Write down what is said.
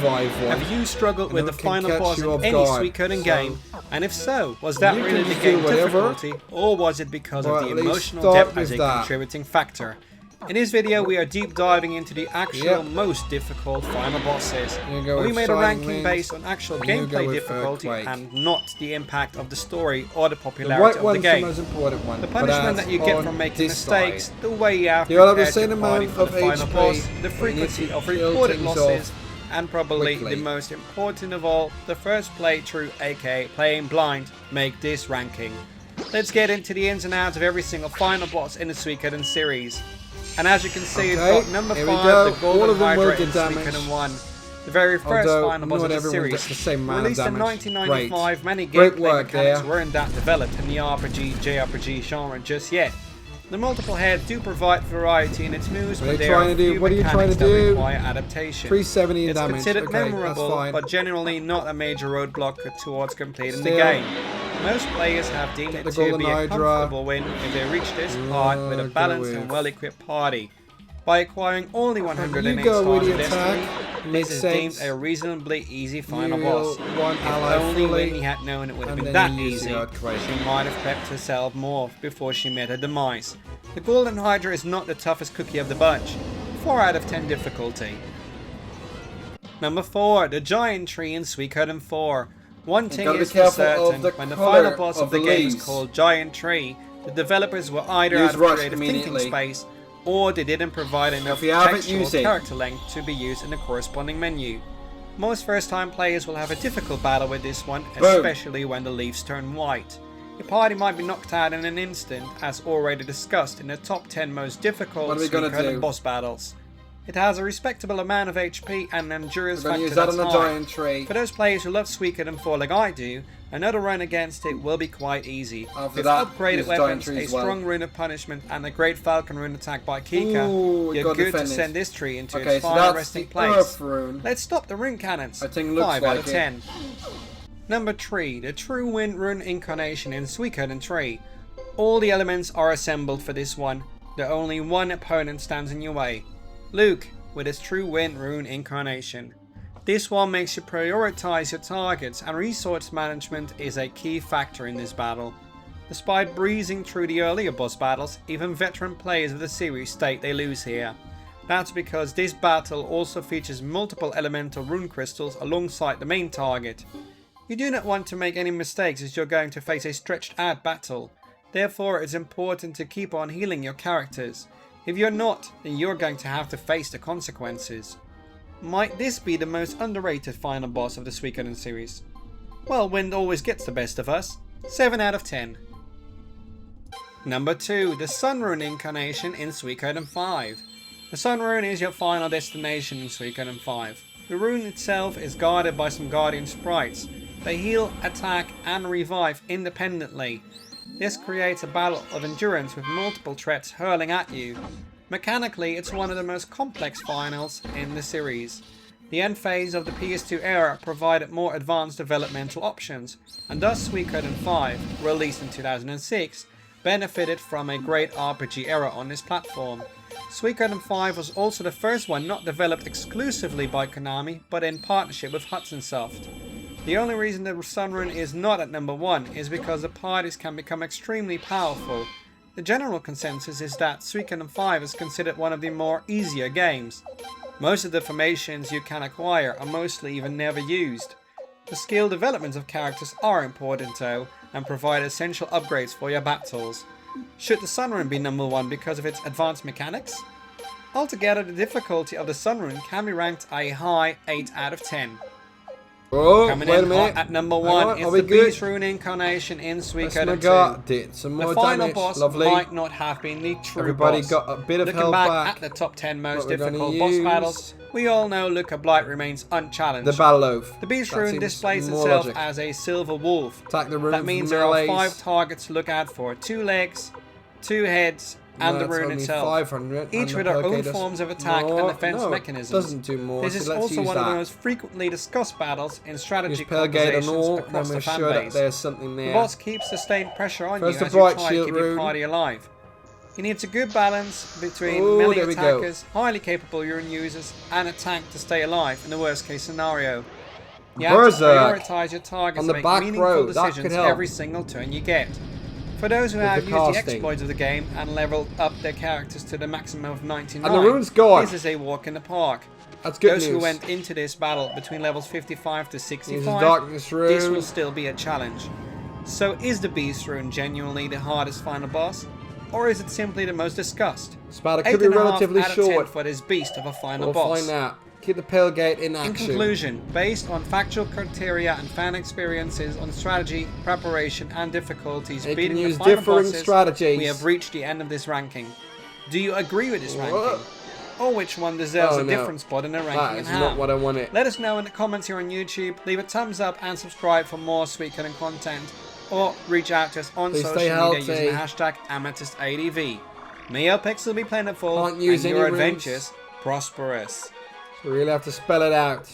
revive one. Have you struggled with the final catch boss you in off any guard. Suikoden So, game? And if so, was that you really can the just do game's whatever, difficulty, or was it because of but the at least emotional start depth as with a that. contributing factor? In this video, we are deep diving into the actual Yep. most difficult final bosses. You go We with made a Shining ranking Winds, based on actual and you go gameplay with difficulty Earthquake. and not the impact of the story or the The popularity right of one's the the game. most important one. The but punishment that's that you get on from making this mistakes, side. the way you have You all have the prepared same your party amount for the of final HP, boss, the but you need frequency to of kill reported things losses, off and probably quickly. the most important of all, the first playthrough, aka playing blind, make this ranking. Let's get into the ins and outs of every single final boss in the Suikoden series. And as you can see, Okay, we've got number here we 5, go. the Golden All of them will Hydra in get damage. Suikoden 1. The very first Although final boss not of the everyone series. gets the same amount of Released in damage. 1995, many Great gameplay work mechanics there. weren't that developed in the RPG, JRPG genre just yet. The multiple heads do provide variety in its moves, What are but you there are trying to do? few What are you trying mechanics to that do? require adaptation. 370 in It's damage. considered Okay, that's memorable, fine. but generally not a major roadblock towards completing the Still, game. Most players have deemed it the to Golden be a Hydra. comfortable win if they reach this part with a go balanced and with- well-equipped party. By acquiring only 108 You go stars with of the Destiny, attack. this Makes is sense. deemed a reasonably easy final You boss. want If ally only fully, Winnie had known it would have and been then that you use the easy, Earthquake. she might have prepped herself more before she met her demise. The Golden Hydra is not the toughest cookie of the bunch. 4 out of 10 difficulty. Number 4, the Giant Tree in Suikoden 4. One thing gotta be is for careful of certain, the when the colour final boss of of the the game is leaves. called Giant Tree, the developers were either Use out of rush creative thinking immediately. space, or they didn't provide enough if you haven't textual used it. character length to be used in the corresponding menu. Most first-time players will have a difficult battle with this one, especially when the leaves turn white. Your party might be knocked out in an instant, as already discussed in the top 10 most difficult What are we gonna Suikoden do? boss battles. It has a respectable amount of HP and an endurance We're going to factor use that that's on the high. Giant Tree. For those players who love Suikoden 4 like I do, another run against it will be quite easy. After With that, upgraded use Giant weapons, Tree a as well. strong rune of punishment, and a great Falcon rune attack by Kika, Ooh, you're gotta good to defend it. send this tree into Okay, its so final that's resting the place. Earth Rune. Let's stop the rune cannons. I think looks 5 out like of it. 10. Number 3, the True Wind Rune Incarnation in Suikoden 3. All the elements are assembled for this one. The only one opponent stands in your way. Luke, with his True Wind Rune Incarnation. This one makes you prioritize your targets, and resource management is a key factor in this battle. Despite breezing through the earlier boss battles, even veteran players of the series state they lose here. That's because this battle also features multiple elemental rune crystals alongside the main target. You do not want to make any mistakes as you're going to face a stretched out battle. Therefore, it's important to keep on healing your characters. If you're not, then you're going to have to face the consequences. Might this be the most underrated final boss of the Suikoden series? Well, Wind always gets the best of us. 7 out of 10. Number 2, the Sun Rune Incarnation in Suikoden 5. The Sun Rune is your final destination in Suikoden 5. The rune itself is guarded by some guardian sprites. They heal, attack, and revive independently. This creates a battle of endurance with multiple threats hurling at you. Mechanically, it's one of the most complex finals in the series. The end phase of the PS2 era provided more advanced developmental options, and thus Suikoden 5, released in 2006, benefited from a great RPG era on this platform. Suikoden 5 was also the first one not developed exclusively by Konami, but in partnership with Hudson Soft. The only reason the Sun Rune is not at number 1 is because the parties can become extremely powerful. The general consensus is that Suikoden 5 is considered one of the more easier games. Most of the formations you can acquire are mostly even never used. The skill developments of characters are important though, and provide essential upgrades for your battles. Should the Sun Rune be number 1 because of its advanced mechanics? Altogether, the difficulty of the Sun Rune can be ranked a high 8 out of 10. Oh, Coming wait a in minute. hot at number Hang 1 on, is are we the good? Beast Rune Incarnation in Suikoden got 2. it. Some The more final damage. boss Lovely. might not have been the true Everybody boss. got a bit of Looking health back back. at the top 10 most What we're gonna difficult boss use. battles, we all know Luca Blight remains unchallenged. The Battle Loaf. The Beast That Rune seems displays more itself logic. as a silver wolf. Attack the rune That means there are melees. 5 targets to look out for: 2 legs, 2 heads, and the That's rune only itself. 500, Each and with the their own okay, forms of attack no, and defense no, mechanisms. Doesn't do more. This so is let's also use one that. of the most frequently discussed battles in strategy Use Pelgate and conversations all, then across we're the sure that fanbase. there's something there. The boss keeps sustained pressure on First you the as you bright try to shield keep your rune. party alive. He needs a good balance between Ooh, melee there we go. attackers, highly capable rune users, and a tank to stay alive in the worst case scenario. You have to Berserk prioritize your targets on and the make back meaningful row. That could decisions help. every single turn you get. For those who With have the used the casting. exploits of the game and leveled up their characters to the maximum of 99, And the rune's gone. this is a walk in the park. That's good Those news. who went into this battle between levels 55 to This is 65, Darkness Rune. this will still be a challenge. So is the Beast Rune genuinely the hardest final boss? Or is it simply the most discussed? Spada could be 8.5 relatively out of 10 short. for this beast of a final We'll boss. find out. Keep the Palegate in In action. conclusion, based on factual criteria and fan experiences on strategy, preparation and difficulties They beating can the use final differing bosses, strategies. we have reached the end of this ranking. Do you agree with this What? ranking? Or which one deserves Oh, a no. different spot in the ranking That and is how? not what I wanted. Let us know in the comments here on YouTube, leave a thumbs up and subscribe for more Suikoden content, or reach out to us on Please social stay media healthy. using the hashtag AmethystADV. May your pixel be plentiful Can't use and any your runes. adventures prosperous. So we really have to spell it out.